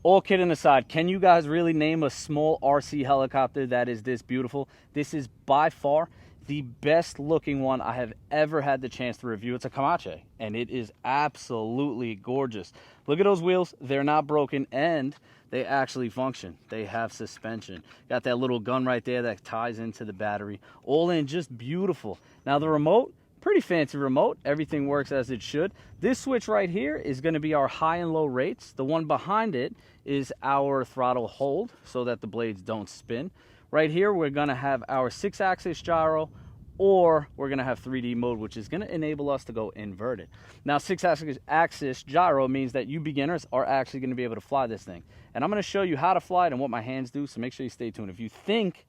all kidding aside, can you guys really name a small RC helicopter that is this beautiful? This is by far the best looking one I have ever had the chance to review. It's a Apache, and it is absolutely gorgeous. Look at those wheels. They're not broken, and they actually function. They have suspension. Got that little gun right there that ties into the battery. All in, just beautiful. Now the remote, pretty fancy remote. Everything works as it should. This switch right here is going to be our high and low rates. The one behind it is our throttle hold so that the blades don't spin. Right here, we're going to have our 6-axis gyro, or we're going to have 3D mode, which is going to enable us to go inverted. Now, 6-axis gyro means that you beginners are actually going to be able to fly this thing. And I'm going to show you how to fly it and what my hands do, so make sure you stay tuned. If you think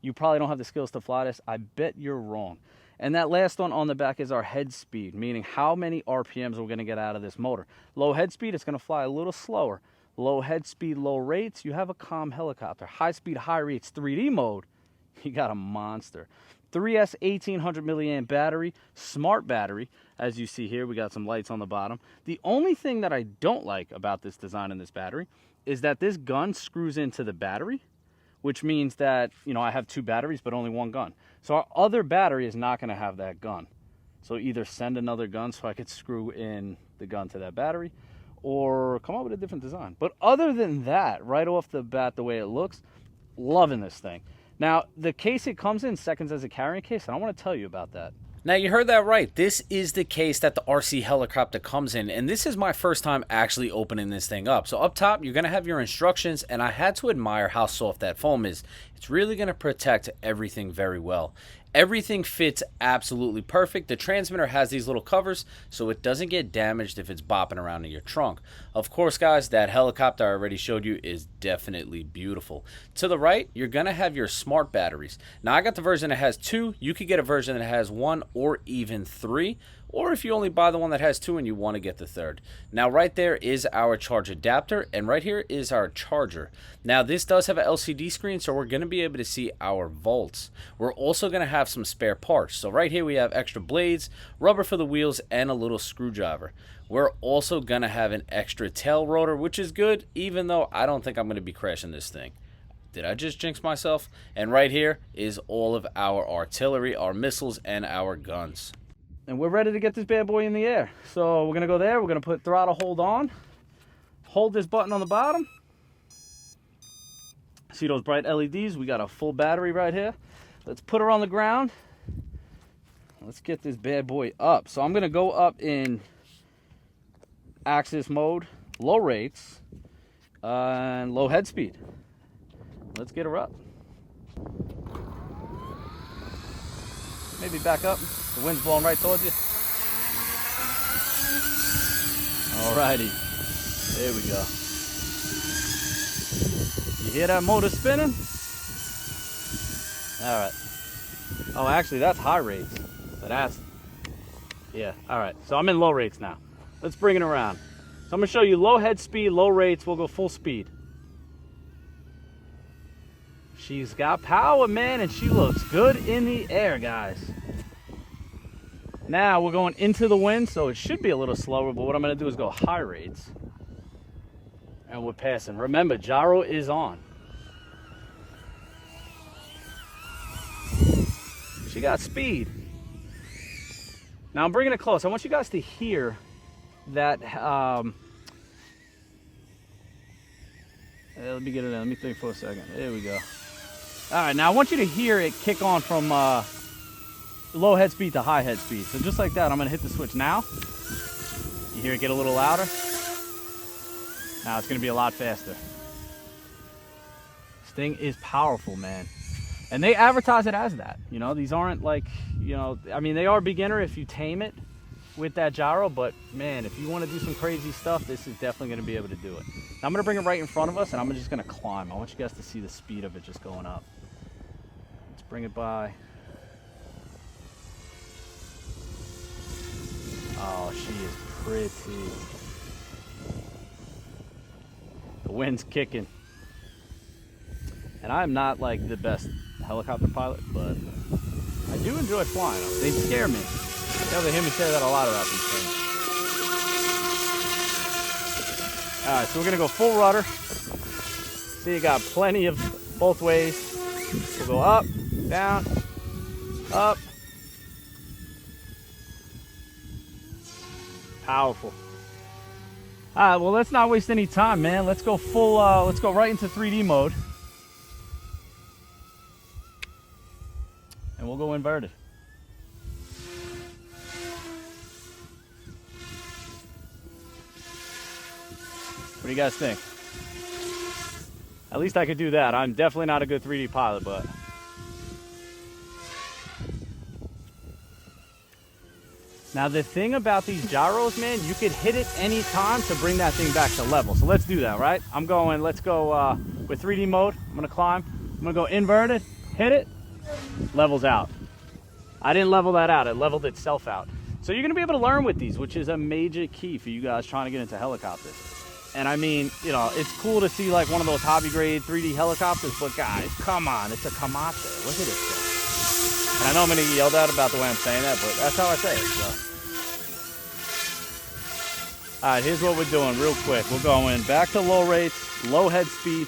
you probably don't have the skills to fly this, I bet you're wrong. And that last one on the back is our head speed, meaning how many RPMs we're going to get out of this motor. Low head speed, it's going to fly a little slower. Low head speed, low rates, you have a calm helicopter. High speed, high rates, 3D mode, you got a monster. 3S 1800 milliamp battery, smart battery. As you see here, we got some lights on the bottom. The only thing that I don't like about this design in this battery is that this gun screws into the battery, which means that, you know, I have 2 batteries, but only 1 gun. So our other battery is not gonna have that gun. So either send another gun so I could screw in the gun to that battery, or come up with a different design. But other than that, right off the bat, the way it looks, loving this thing. Now, the case it comes in seconds as a carrying case, and I want to tell you about that. Now, you heard that right. This is the case that the RC helicopter comes in, and this is my first time actually opening this thing up. So up top, you're going to have your instructions, and I had to admire how soft that foam is. It's really going to protect everything very well. Everything fits absolutely perfect. The transmitter has these little covers so it doesn't get damaged if it's bopping around in your trunk. Of course, guys, that helicopter I already showed you is definitely beautiful. To the right, you're going to have your smart batteries. Now, I got the version that has 2. You could get a version that has 1 or even 3. Or if you only buy the one that has 2 and you want to get the 3rd. Now right there is our charge adapter, and right here is our charger. Now this does have an LCD screen, so we're going to be able to see our volts. We're also going to have some spare parts. So right here we have extra blades, rubber for the wheels, and a little screwdriver. We're also going to have an extra tail rotor, which is good, even though I don't think I'm going to be crashing this thing. Did I just jinx myself? And right here is all of our artillery, our missiles, and our guns. And we're ready to get this bad boy in the air. So we're gonna go there, we're gonna put throttle hold on, hold this button on the bottom. See those bright LEDs? We got a full battery right here. Let's put her on the ground. Let's get this bad boy up. So I'm gonna go up in axis mode, low rates, and low head speed. Let's get her up. Maybe back up. The wind's blowing right towards you. Alrighty. There we go. You hear that motor spinning? Alright. Oh, actually, that's high rates. So that's... Yeah, alright. So I'm in low rates now. Let's bring it around. So I'm going to show you low head speed, low rates. We'll go full speed. She's got power, man, and she looks good in the air, guys. Now we're going into the wind, so it should be a little slower, but what I'm going to do is go high rates. And we're passing. Remember, gyro is on. She got speed. Now I'm bringing it close. I want you guys to hear that... let me get it in. Let me think for a second. There we go. All right, now I want you to hear it kick on from low head speed to high head speed. So just like that, I'm gonna hit the switch now. You hear it get a little louder. Now it's gonna be a lot faster. This thing is powerful, man. And they advertise it as that. You know, these aren't like, you know, I mean, they are beginner if you tame it with that gyro, but man, if you want to do some crazy stuff, this is definitely going to be able to do it. Now I'm going to bring it right in front of us, and I'm just going to climb. I want you guys to see the speed of it just going up. Let's bring it by. Oh, she is pretty. The wind's kicking. And I'm not like the best helicopter pilot, but I do enjoy flying them. They scare me. You ever hear me say that a lot about these things. All right, so we're gonna go full rudder. See, you got plenty of both ways. We'll go up, down, up. Powerful. All right, well, let's not waste any time, man. Let's go full, let's go right into 3D mode. And we'll go inverted. What do you guys think? At least I could do that. I'm definitely not a good 3D pilot, but. Now the thing about these gyros, man, you could hit it any time to bring that thing back to level. So let's do that, right? Let's go with 3D mode. I'm gonna climb. I'm gonna go inverted, hit it, levels out. I didn't level that out, it leveled itself out. So you're gonna be able to learn with these, which is a major key for you guys trying to get into helicopters. And I mean, you know, it's cool to see like one of those hobby grade 3D helicopters, but guys, come on, it's a Camacho. Look at this thing. And I know I'm gonna get yelled at about the way I'm saying that, but that's how I say it, so. All right, here's what we're doing real quick. We're going back to low rates, low head speed.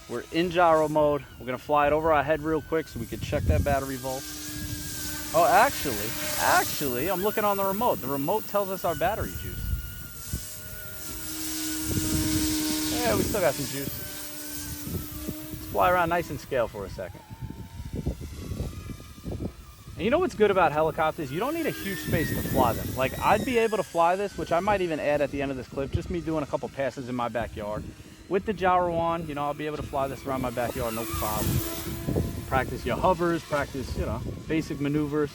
We're in gyro mode. We're gonna fly it over our head real quick so we can check that battery volt. Oh, actually, I'm looking on the remote. The remote tells us our battery juice. Yeah, we still got some juice. Let's fly around nice and scale for a second. And you know what's good about helicopters? You don't need a huge space to fly them. Like, I'd be able to fly this, which I might even add at the end of this clip, just me doing a couple passes in my backyard. With the gyro on, you know, I'll be able to fly this around my backyard, no problem. Practice your hovers, practice, you know, basic maneuvers.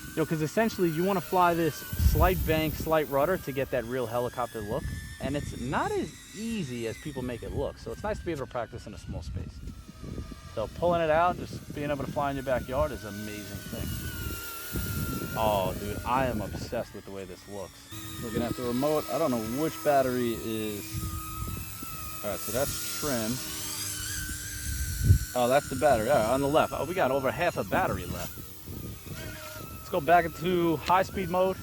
You know, because essentially you want to fly this slight bank, slight rudder to get that real helicopter look. And it's not as easy as people make it look. So it's nice to be able to practice in a small space. So pulling it out, just being able to fly in your backyard is an amazing thing. Oh, dude, I am obsessed with the way this looks. Looking at the remote, I don't know which battery is... All right, so that's trim. Oh, that's the battery. All right, on the left. Oh, we got over half a battery left. Let's go back into high-speed mode.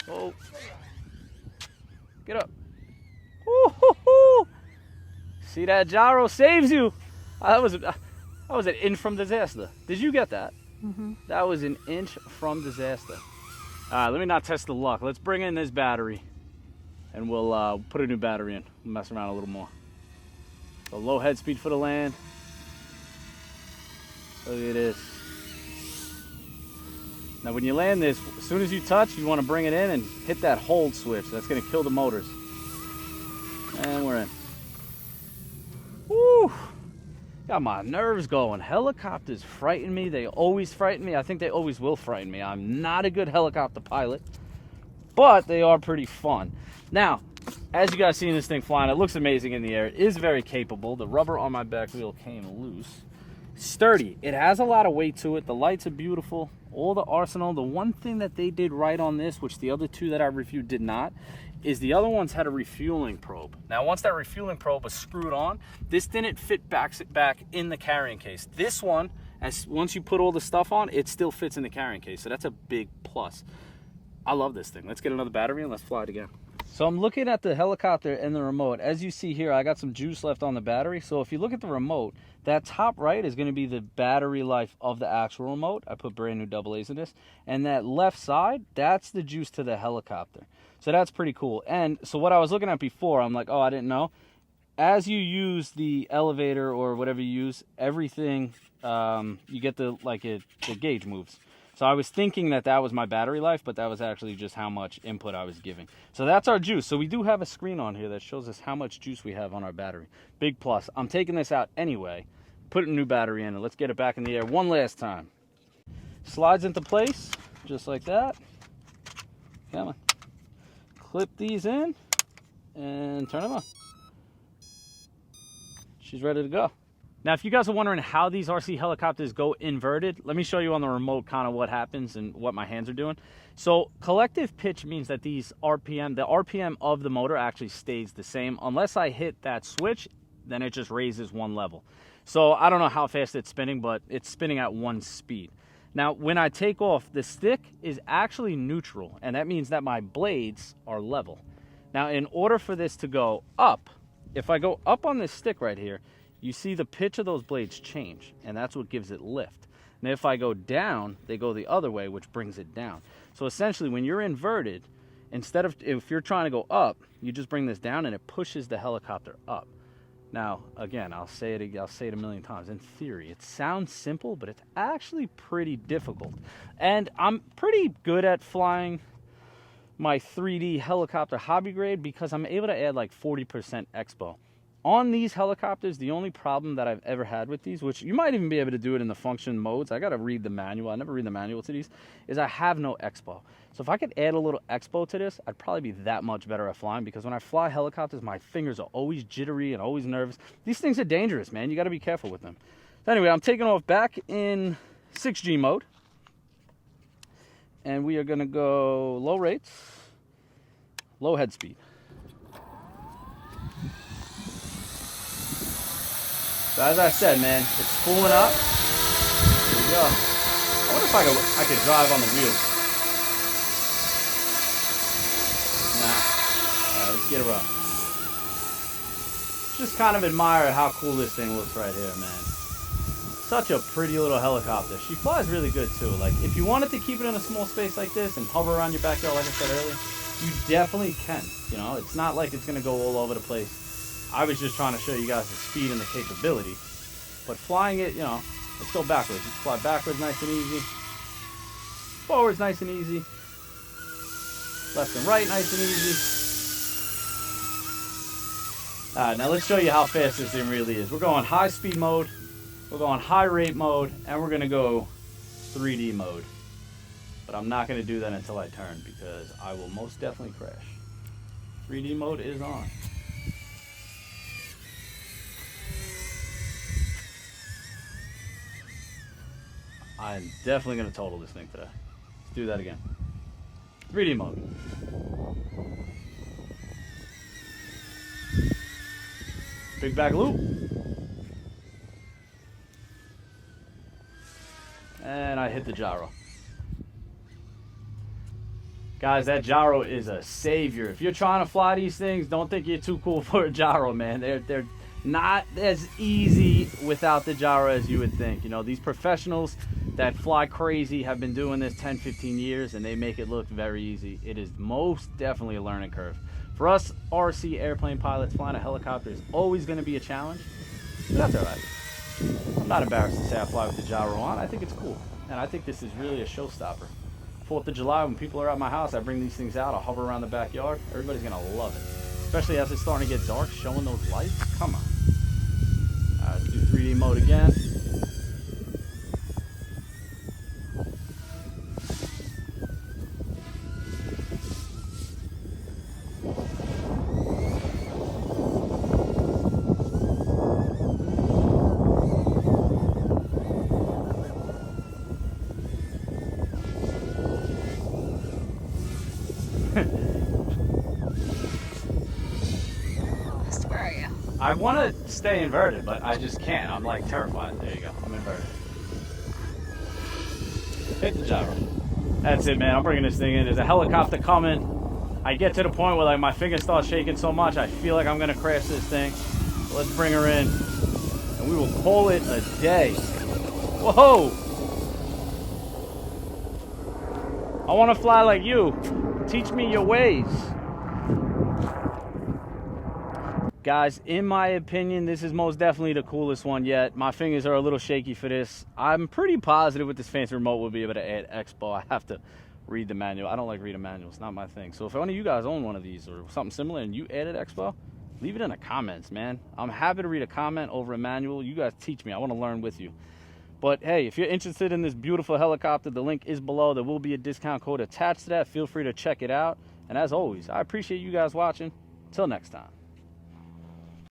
Oh. Get up. Woo-hoo-hoo. See, that gyro saves you. That was an inch from disaster. Did you get that? Mm-hmm. That was an inch from disaster. All right, let me not test the luck. Let's bring in this battery, and we'll put a new battery in. We'll mess around a little more. So low head speed for the land. Look at this. Now, when you land this, as soon as you touch, you want to bring it in and hit that hold switch. That's going to kill the motors. And we're in. Woo! Got my nerves going. Helicopters frighten me. They always frighten me. I think they always will frighten me. I'm not a good helicopter pilot, but they are pretty fun. Now, as you guys see this thing flying, it looks amazing in the air. It is very capable. The rubber on my back wheel came loose. Sturdy. It has a lot of weight to it. The lights are beautiful. All the arsenal. The one thing that they did right on this, which the other two that I reviewed did not, is the other ones had a refueling probe. Now, once that refueling probe was screwed on, this didn't fit back in the carrying case. This one, once you put all the stuff on, it still fits in the carrying case. So that's a big plus. I love this thing. Let's get another battery and let's fly it again. So I'm looking at the helicopter and the remote. As you see here, I got some juice left on the battery. So if you look at the remote, that top right is going to be the battery life of the actual remote. I put brand new AA's in this. And that left side, that's the juice to the helicopter. So that's pretty cool. And so what I was looking at before, I'm like, oh, I didn't know. As you use the elevator or whatever you use, everything, you get the gauge moves. So I was thinking that was my battery life, but that was actually just how much input I was giving. So that's our juice. So we do have a screen on here that shows us how much juice we have on our battery. Big plus. I'm taking this out anyway, put a new battery in, and let's get it back in the air one last time. Slides into place, just like that. Come on. Clip these in, and turn them on. She's ready to go. Now, if you guys are wondering how these RC helicopters go inverted, let me show you on the remote kind of what happens and what my hands are doing. So collective pitch means that the RPM of the motor actually stays the same. Unless I hit that switch, then it just raises one level. So I don't know how fast it's spinning, but it's spinning at one speed. Now, when I take off, the stick is actually neutral, and that means that my blades are level. Now, in order for this to go up, if I go up on this stick right here, you see the pitch of those blades change, and that's what gives it lift. And if I go down, they go the other way, which brings it down. So essentially, when you're inverted, instead of, if you're trying to go up, you just bring this down and it pushes the helicopter up. Now, again, I'll say it a million times. In theory, it sounds simple, but it's actually pretty difficult. And I'm pretty good at flying my 3D helicopter hobby grade because I'm able to add like 40% expo. On these helicopters, the only problem that I've ever had with these, which you might even be able to do it in the function modes, I got to read the manual, I never read the manual to these, is I have no expo. So if I could add a little expo to this, I'd probably be that much better at flying, because when I fly helicopters, my fingers are always jittery and always nervous. These things are dangerous, man. You got to be careful with them. So anyway, I'm taking off back in 6G mode, and we are going to go low rates, low head speed. So as I said, man, it's spooling up. Here we go. I wonder if I could drive on the wheels. Nah. Alright, let's get her up. Just kind of admire how cool this thing looks right here, man. Such a pretty little helicopter. She flies really good too. Like, if you wanted to keep it in a small space like this and hover around your backyard like I said earlier, you definitely can. You know, it's not like it's going to go all over the place. I was just trying to show you guys the speed and the capability. But flying it, you know, let's go backwards. Let's fly backwards nice and easy. Forwards nice and easy. Left and right nice and easy. Alright, now let's show you how fast this thing really is. We're going high speed mode, we're going high rate mode, and we're going to go 3D mode. But I'm not going to do that until I turn, because I will most definitely crash. 3D mode is on. I'm definitely going to total this thing today. Let's do that again. 3D mode. Big back loop. And I hit the gyro. Guys, that gyro is a savior. If you're trying to fly these things, don't think you're too cool for a gyro, man. They're not as easy without the gyro as you would think. You know, these professionals that fly crazy have been doing this 10-15 years, and they make it look very easy. It is most definitely a learning curve. For us RC airplane pilots, flying a helicopter is always going to be a challenge, but that's all right. I'm not embarrassed to say I fly with the gyro on. I think it's cool, and I think this is really a showstopper. 4th of July, when people are at my house, I bring these things out, I'll hover around the backyard. Everybody's going to love it, especially as it's starting to get dark, showing those lights. Come on. All right, let's do 3D mode again. Where are you? I want to stay inverted, but I just can't. I'm like terrified. There you go. I'm inverted. Hit the gyro. That's it, man. I'm bringing this thing in. There's a helicopter coming. I get to the point where like my fingers start shaking so much, I feel like I'm going to crash this thing. So let's bring her in, and we will call it a day. Whoa! I want to fly like you. Teach me your ways. Guys, in my opinion, this is most definitely the coolest one yet. My fingers are a little shaky for this. I'm pretty positive with this fancy remote we'll be able to add expo. I have to read the manual. I don't like reading manuals. It's not my thing. So if any of you guys own one of these or something similar and you added expo, leave it in the comments, man. I'm happy to read a comment over a manual. You guys teach me. I want to learn with you. But hey, if you're interested in this beautiful helicopter, the link is below. There will be a discount code attached to that. Feel free to check it out. And as always, I appreciate you guys watching. Till next time.